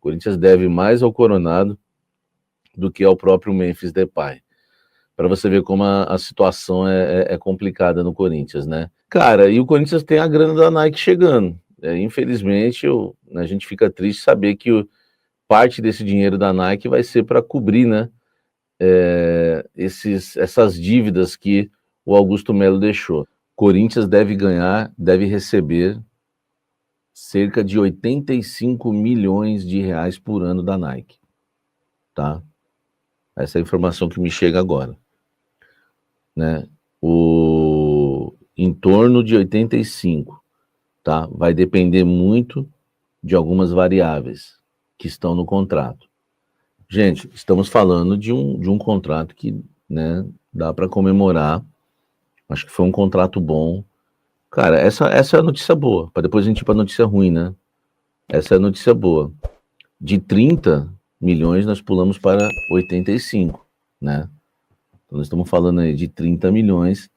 Corinthians deve mais ao Coronado do que ao próprio Memphis Depay. Para você ver como a situação é complicada no Corinthians, né? Cara, e o Corinthians tem a grana da Nike chegando. Infelizmente, a gente fica triste saber que parte desse dinheiro da Nike vai ser para cobrir, né? Essas dívidas que o Augusto Melo deixou. Corinthians deve receber cerca de 85 milhões de reais por ano da Nike, tá? Essa é a informação que me chega agora, né? Em torno de 85, tá? Vai depender muito de algumas variáveis que estão no contrato. Gente, estamos falando de um contrato que, né, dá para comemorar. Acho que foi um contrato bom. Cara, essa é a notícia boa, para depois a gente ir para a notícia ruim, né? Essa é a notícia boa. De 30 milhões, nós pulamos para 85, né? Então, nós estamos falando aí de 30 milhões,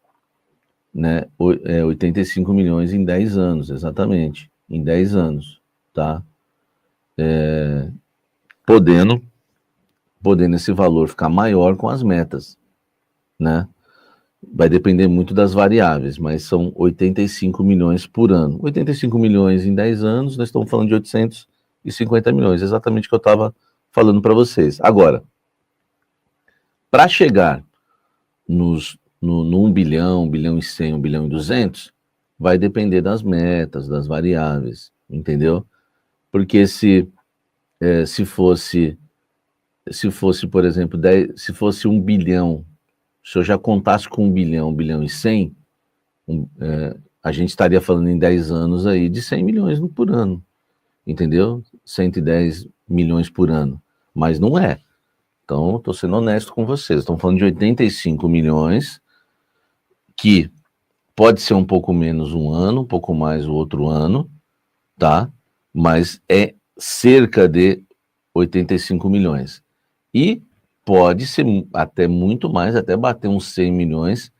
né? 85 milhões em 10 anos, exatamente. Em 10 anos, tá? Podendo esse valor ficar maior com as metas, né? Vai depender muito das variáveis, mas são 85 milhões por ano. 85 milhões em 10 anos, nós estamos falando de 850 milhões, exatamente o que eu estava falando para vocês. Agora, para chegar no 1 bilhão, 1 bilhão e 100, 1 bilhão e 200, vai depender das metas, das variáveis, entendeu? Porque se fosse, por exemplo, se fosse 1 bilhão, se eu já contasse com 1 bilhão, 1 bilhão e 100, a gente estaria falando em 10 anos aí de 100 milhões por ano, entendeu? 110 milhões por ano, mas não é. Então, estou sendo honesto com vocês, estamos falando de 85 milhões, que pode ser um pouco menos um ano, um pouco mais o outro ano, tá? Mas é cerca de 85 milhões. E pode ser até muito mais, até bater uns 100 milhões,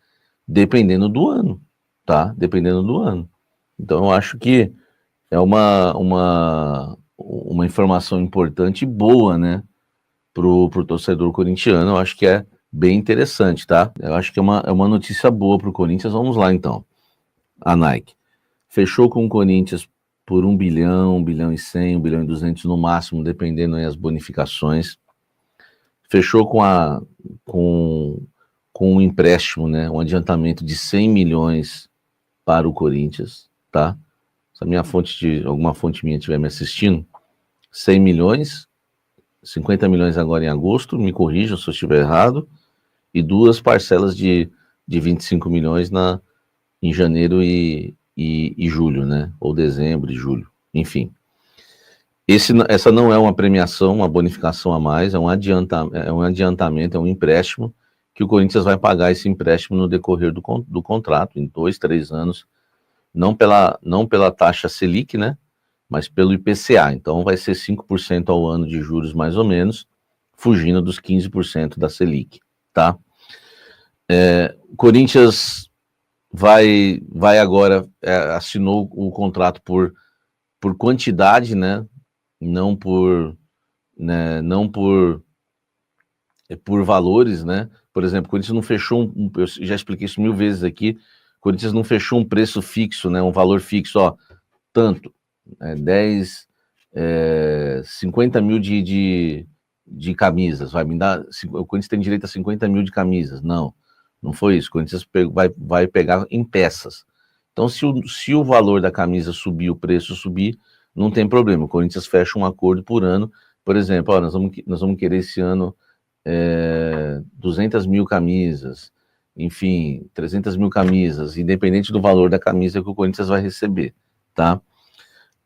dependendo do ano, tá? Dependendo do ano. Então, eu acho que é uma informação importante e boa, né? Pro torcedor corintiano, eu acho que é bem interessante, tá? Eu acho que é uma notícia boa pro Corinthians. Vamos lá, então. A Nike fechou com o Corinthians por 1 bilhão, 1 bilhão e 100, 1 bilhão e 200 no máximo, dependendo aí as bonificações. Fechou com um empréstimo, né? Um adiantamento de 100 milhões para o Corinthians, tá? Se alguma fonte minha estiver me assistindo, 100 milhões, 50 milhões agora em agosto, me corrijam se eu estiver errado, e 2 parcelas de 25 milhões em janeiro e julho, né? Ou dezembro e julho, enfim. Essa não é uma premiação, uma bonificação a mais, é um adiantamento, é um empréstimo, que o Corinthians vai pagar esse empréstimo no decorrer do contrato, em 2, 3 anos, não pela taxa Selic, né? Mas pelo IPCA, então vai ser 5% ao ano de juros mais ou menos, fugindo dos 15% da Selic, tá? O Corinthians vai agora, assinou o contrato por quantidade, né? Não por valores, né? Por exemplo, o Corinthians não fechou eu já expliquei isso 1000 vezes aqui, o Corinthians não fechou um preço fixo, né? Um valor fixo, ó, tanto, 50 mil de camisas, vai me dar, o Corinthians tem direito a 50 mil de camisas, não foi isso, o Corinthians vai pegar em peças, então se o valor da camisa subir, o preço subir, não tem problema, o Corinthians fecha um acordo por ano, por exemplo, ó, nós vamos querer esse ano 200 mil camisas, enfim, 300 mil camisas, independente do valor da camisa que o Corinthians vai receber, tá?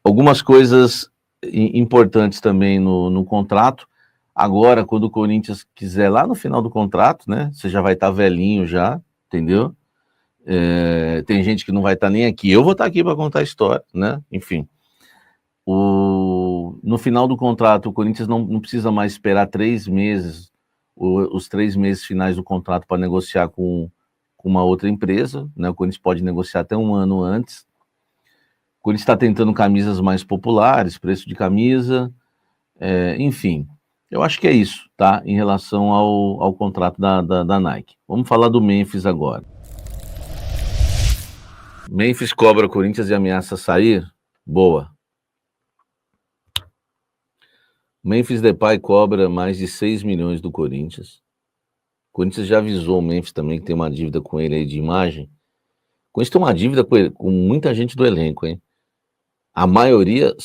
Algumas coisas importantes também no contrato. Agora, quando o Corinthians quiser, lá no final do contrato, né? Você já vai estar velhinho já, entendeu? Tem gente que não vai estar nem aqui. Eu vou estar aqui para contar a história, né? Enfim. No final do contrato, o Corinthians não precisa mais esperar 3 meses, os 3 meses finais do contrato para negociar com uma outra empresa, né? O Corinthians pode negociar até um ano antes. O Corinthians está tentando camisas mais populares, preço de camisa, Enfim, eu acho que é isso, tá? Em relação ao contrato da Nike. Vamos falar do Memphis agora. Memphis cobra o Corinthians e ameaça sair? Boa. Memphis Depay cobra mais de 6 milhões do Corinthians. O Corinthians já avisou o Memphis também que tem uma dívida com ele aí de imagem. O Corinthians tem uma dívida com muita gente do elenco, hein? A maioria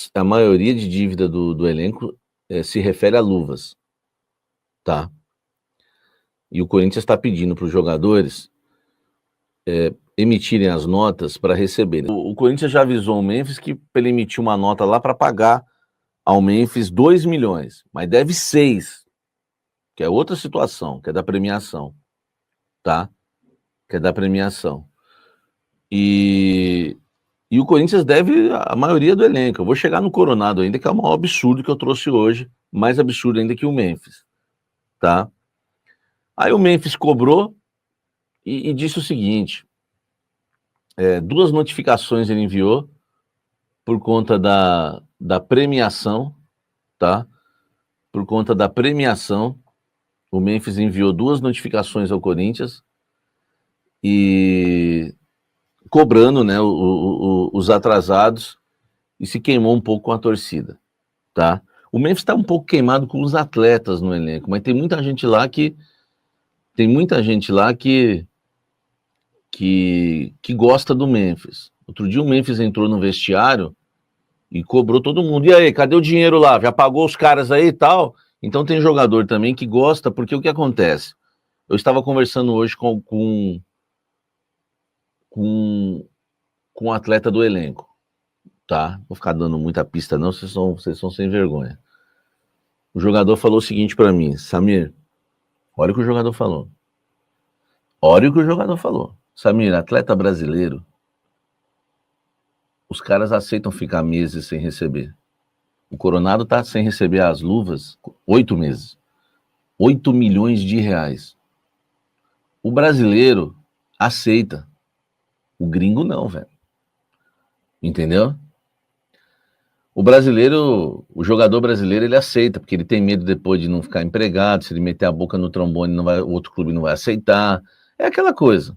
de dívida do elenco se refere a luvas, tá? E o Corinthians está pedindo para os jogadores emitirem as notas para receberem. O Corinthians já avisou o Memphis que ele emitir uma nota lá para pagar ao Memphis 2 milhões, mas deve 6, que é outra situação, que é da premiação, tá? Que é da premiação. E o Corinthians deve a maioria do elenco. Eu vou chegar no Coronado ainda, que é o maior absurdo que eu trouxe hoje, mais absurdo ainda que o Memphis, tá? Aí o Memphis cobrou e disse o seguinte, 2 notificações ele enviou por conta da premiação, tá? Por conta da premiação, o Memphis enviou 2 notificações ao Corinthians e cobrando, né, os atrasados e se queimou um pouco com a torcida, tá? O Memphis está um pouco queimado com os atletas no elenco, mas tem muita gente lá que gosta do Memphis. Outro dia o Memphis entrou no vestiário e cobrou todo mundo. E aí, cadê o dinheiro lá? Já pagou os caras aí e tal? Então tem jogador também que gosta, porque o que acontece? Eu estava conversando hoje com um atleta do elenco, tá? Vou ficar dando muita pista não, vocês são sem vergonha. O jogador falou o seguinte para mim, Samir, olha o que o jogador falou. Olha o que o jogador falou. Samir, atleta brasileiro, os caras aceitam ficar meses sem receber. O Coronado tá sem receber as luvas 8 meses. 8 milhões de reais. O brasileiro aceita. O gringo não, velho. Entendeu? O jogador brasileiro, ele aceita, porque ele tem medo depois de não ficar empregado, se ele meter a boca no trombone, o outro clube não vai aceitar. É aquela coisa.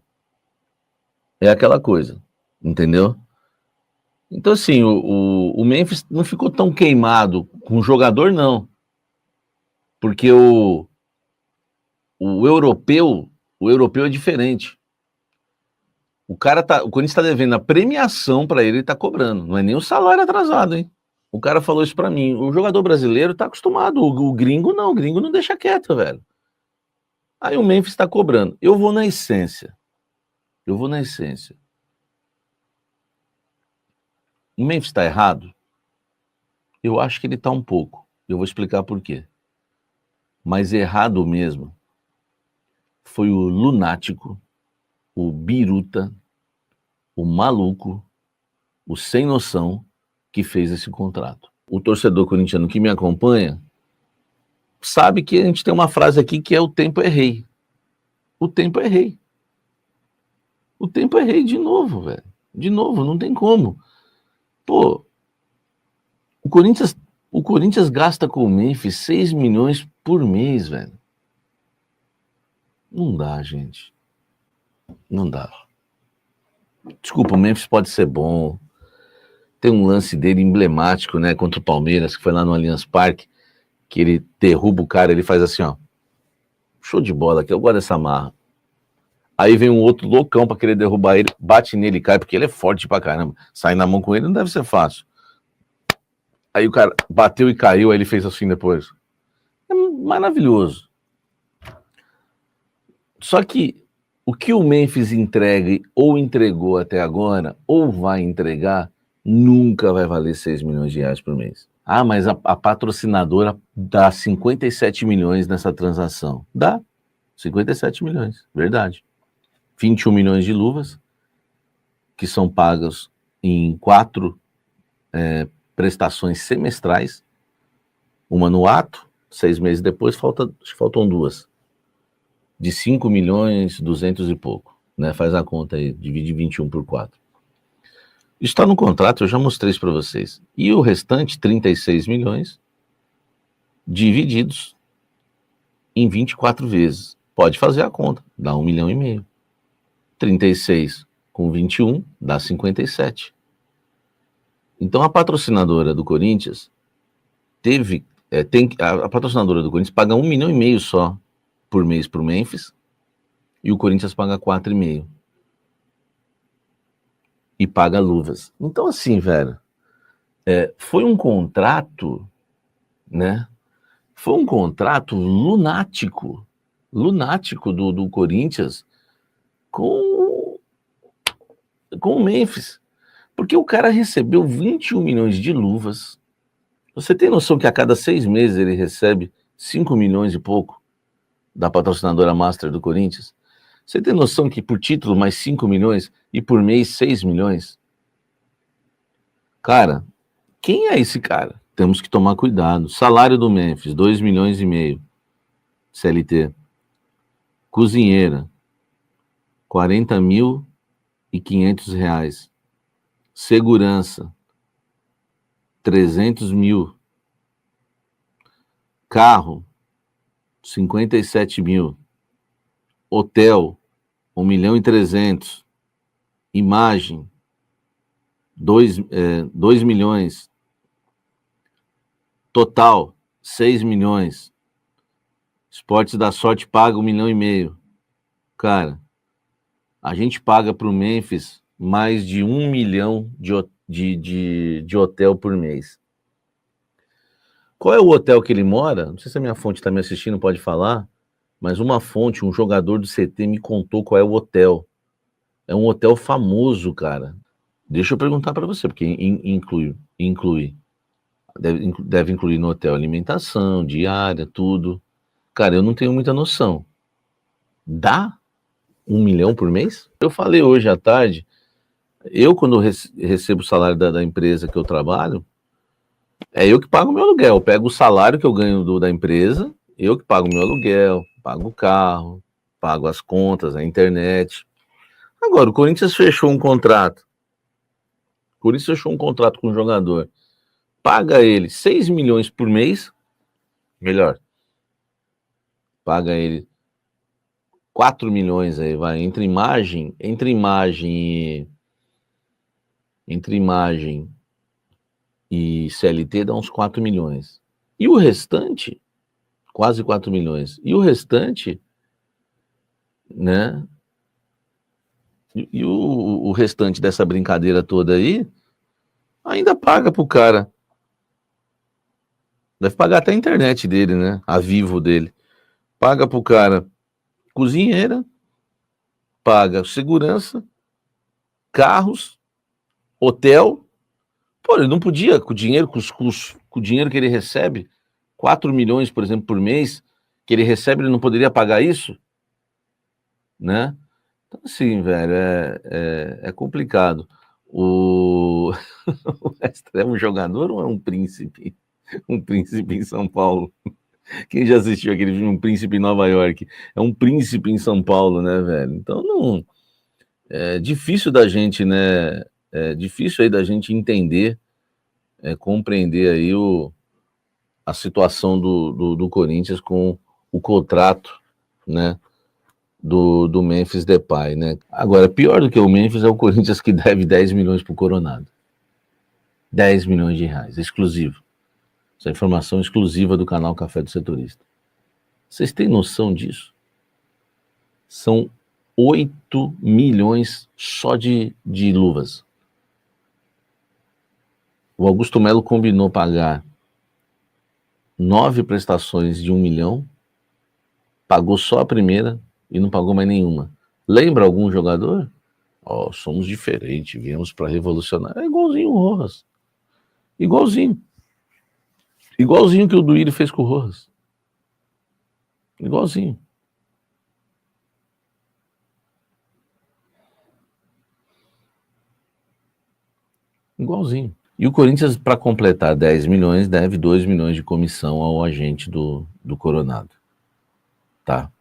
Entendeu? Então, assim, o Memphis não ficou tão queimado com o jogador, não. Porque o europeu é diferente. O Corinthians está devendo a premiação para ele tá cobrando. Não é nem o salário atrasado, hein? O cara falou isso para mim. O jogador brasileiro tá acostumado. O gringo não deixa quieto, velho. Aí o Memphis está cobrando. Eu vou na essência. O Memphis está errado? Eu acho que ele está um pouco. Eu vou explicar por quê. Mas errado mesmo foi o lunático, o biruta, o maluco, o sem noção que fez esse contrato. O torcedor corintiano que me acompanha sabe que a gente tem uma frase aqui que é o tempo é rei. O tempo é rei. O tempo é rei de novo, velho. De novo, não tem como. Pô, o Corinthians gasta com o Memphis 6 milhões por mês, velho. Não dá, gente. Não dá. Desculpa, o Memphis pode ser bom. Tem um lance dele emblemático, né, contra o Palmeiras, que foi lá no Allianz Parque, que ele derruba o cara, ele faz assim, ó. Show de bola, que eu gosto dessa marra. Aí vem um outro loucão pra querer derrubar ele, bate nele e cai, porque ele é forte pra caramba. Sair na mão com ele não deve ser fácil. Aí o cara bateu e caiu, aí ele fez assim depois. É maravilhoso. Só que o que o Memphis entrega ou entregou até agora, ou vai entregar, nunca vai valer 6 milhões de reais por mês. Ah, mas a patrocinadora dá 57 milhões nessa transação. Dá. 57 milhões, verdade. 21 milhões de luvas, que são pagas em 4 prestações semestrais, uma no ato, 6 meses depois faltam 2, de 5 milhões 200 e pouco, né? Faz a conta aí, divide 21 por 4. Isso está no contrato, eu já mostrei isso para vocês. E o restante, 36 milhões, divididos em 24 vezes. Pode fazer a conta, dá 1,5 milhão. 36 com 21 dá 57. Então a patrocinadora do Corinthians a patrocinadora do Corinthians paga 1,5 milhão só por mês para o Memphis, e o Corinthians paga 4,5 e paga luvas. Então assim, velho, foi um contrato, né? Foi um contrato lunático do Corinthians com o Memphis, porque o cara recebeu 21 milhões de luvas. Você tem noção que a cada 6 meses ele recebe 5 milhões e pouco da patrocinadora Master do Corinthians? Você tem noção que por título mais 5 milhões e por mês 6 milhões? Cara, quem é esse cara? Temos que tomar cuidado. Salário do Memphis, 2,5 milhões, CLT. Cozinheira, 40.500 reais. Segurança, 300 mil. Carro, 57 mil. Hotel, 1.300.000. Imagem, 2 milhões. Total, 6 milhões. Esportes da Sorte paga 1,5 milhão. Cara, a gente paga para o Memphis mais de 1 milhão de hotel por mês. Qual é o hotel que ele mora? Não sei se a minha fonte está me assistindo, pode falar, mas uma fonte, um jogador do CT me contou qual é o hotel. É um hotel famoso, cara. Deixa eu perguntar para você, porque inclui. Deve incluir no hotel alimentação, diária, tudo. Cara, eu não tenho muita noção. Dá 1 milhão por mês? Eu falei hoje à tarde, quando recebo o salário da empresa que eu trabalho, é eu que pago o meu aluguel. Eu pego o salário que eu ganho da empresa, eu que pago o meu aluguel, pago o carro, pago as contas, a internet. Agora, o Corinthians fechou um contrato. O Corinthians fechou um contrato com o jogador. Paga ele 6 milhões por mês, melhor, paga ele 4 milhões aí, vai, entre imagem e CLT dá uns 4 milhões. E o restante, quase 4 milhões. E o restante, né? E o restante dessa brincadeira toda aí, ainda paga pro cara. Deve pagar até a internet dele, né? A Vivo dele. Paga pro cara cozinheira, paga segurança, carros, hotel. Pô, ele não podia, com o dinheiro, com o dinheiro que ele recebe, 4 milhões, por exemplo, por mês, que ele recebe, ele não poderia pagar isso? Né? Então, assim, velho, é complicado. O Extra é um jogador ou é um príncipe? Um príncipe em São Paulo. Quem já assistiu aquele filme Um Príncipe em Nova York? É um príncipe em São Paulo, né, velho? Então, não... É difícil da gente, né? É difícil aí da gente entender, compreender aí a situação do Corinthians com o contrato, né? Do Memphis Depay, né? Agora, pior do que o Memphis é o Corinthians, que deve 10 milhões pro Coronado. 10 milhões de reais, exclusivo. Essa informação exclusiva do canal Café do Setorista. Vocês têm noção disso? São 8 milhões só de luvas. O Augusto Melo combinou pagar 9 prestações de 1 milhão, pagou só a primeira e não pagou mais nenhuma. Lembra algum jogador? Somos diferentes, viemos para revolucionar. É igualzinho o Rojas. Igualzinho. Igualzinho que o Duílio fez com o Rojas. Igualzinho. Igualzinho. E o Corinthians, para completar 10 milhões, deve 2 milhões de comissão ao agente do Coronado. Tá?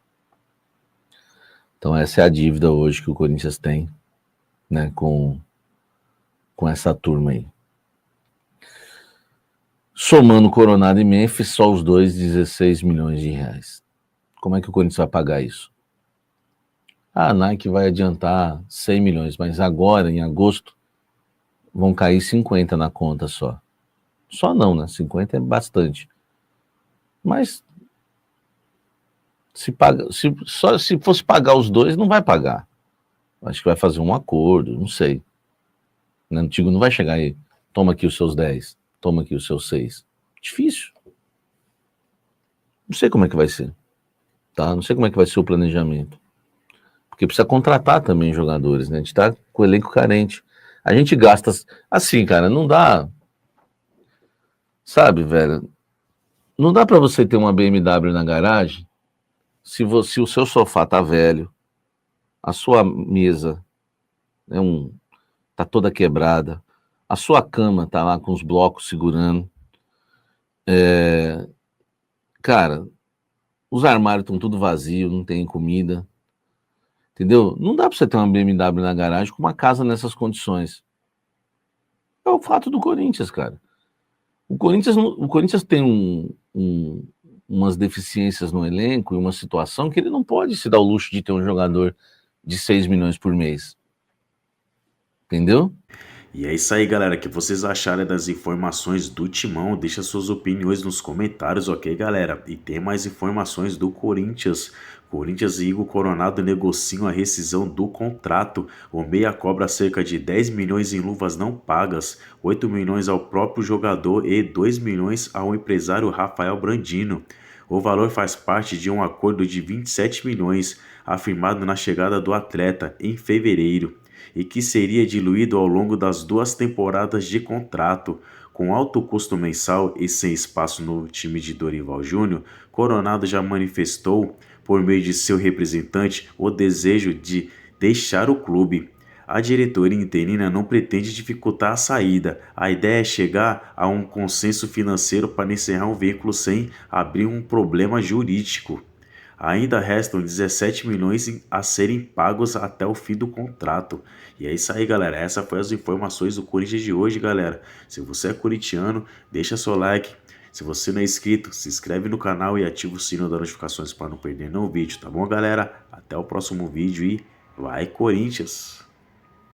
Então essa é a dívida hoje que o Corinthians tem, né, com essa turma aí. Somando Coronado e Memphis, só os dois, 16 milhões de reais. Como é que o Corinthians vai pagar isso? A Nike vai adiantar 100 milhões, mas agora, em agosto, vão cair 50 na conta só. Só não, né? 50 é bastante. Mas se fosse pagar os dois, não vai pagar. Acho que vai fazer um acordo, não sei. O antigo não vai chegar aí, toma aqui os seus 10, toma aqui os seus 6. Difícil. Não sei como é que vai ser, tá? Não sei como é que vai ser o planejamento. Porque precisa contratar também jogadores, né? A gente tá com o elenco carente. A gente gasta assim, cara, não dá. Sabe, velho? Não dá pra você ter uma BMW na garagem se o seu sofá tá velho, a sua mesa é tá toda quebrada, a sua cama tá lá com os blocos segurando. Cara, os armários estão tudo vazios, não tem comida. Entendeu? Não dá pra você ter uma BMW na garagem com uma casa nessas condições. É o fato do Corinthians, cara. O Corinthians tem umas deficiências no elenco e uma situação que ele não pode se dar o luxo de ter um jogador de 6 milhões por mês. Entendeu? E é isso aí, galera. O que vocês acharam das informações do Timão? Deixa suas opiniões nos comentários, ok, galera? E tem mais informações do Corinthians. Corinthians e Igor Coronado negociam a rescisão do contrato. O meia cobra cerca de 10 milhões em luvas não pagas, 8 milhões ao próprio jogador e 2 milhões ao empresário Rafael Brandino. O valor faz parte de um acordo de 27 milhões, afirmado na chegada do atleta em fevereiro, e que seria diluído ao longo das 2 temporadas de contrato. Com alto custo mensal e sem espaço no time de Dorival Júnior, Coronado já manifestou, por meio de seu representante, o desejo de deixar o clube. A diretoria interina não pretende dificultar a saída. A ideia é chegar a um consenso financeiro para encerrar o vínculo sem abrir um problema jurídico. Ainda restam 17 milhões a serem pagos até o fim do contrato. E é isso aí, galera. Essas foram as informações do Corinthians de hoje, galera. Se você é corintiano, deixa seu like. Se você não é inscrito, se inscreve no canal e ativa o sino das notificações para não perder nenhum vídeo, tá bom, galera? Até o próximo vídeo e vai, Corinthians!